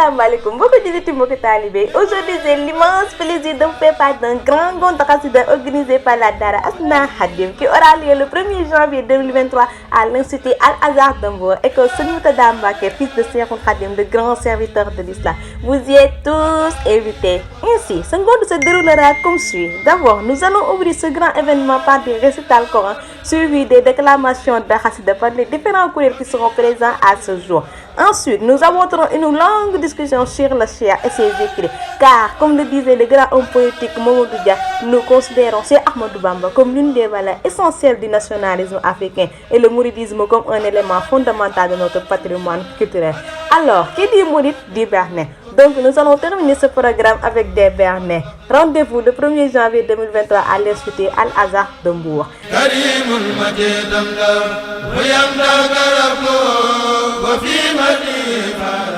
Assalamualaikum, beaucoup de talibé. Aujourd'hui, j'ai l'immense plaisir de vous faire part d'un grand concours organisé par la Dara Asna Hadim qui aura lieu le 1er janvier 2023 à l'Institut Al-Azhar d'Ambour. École Sunouta Dambake, fils de Cheikhoul Khadim, le grand serviteur de l'islam. Vous y êtes tous invités. Ainsi, ce concours se déroulera comme suit. D'abord, nous allons ouvrir ce grand événement par des récitals Coran suivis des déclamations de Hassida par les différents courriers qui seront présents à ce jour. Ensuite, nous aborderons une longue discussion sur le Cheikh et ses écrits. Car, comme le disait le grand homme politique Mamadou Dia, nous considérons Cheikh Ahmadou Bamba comme l'une des valeurs essentielles du nationalisme africain et le mouridisme comme un élément fondamental de notre patrimoine culturel. Alors, qui dit mouride dit Bernet. Donc, nous allons terminer ce programme avec des Bernets. Rendez-vous le 1er janvier 2023 à l'Institut Al-Azhar d'Ambour. وفي مدينة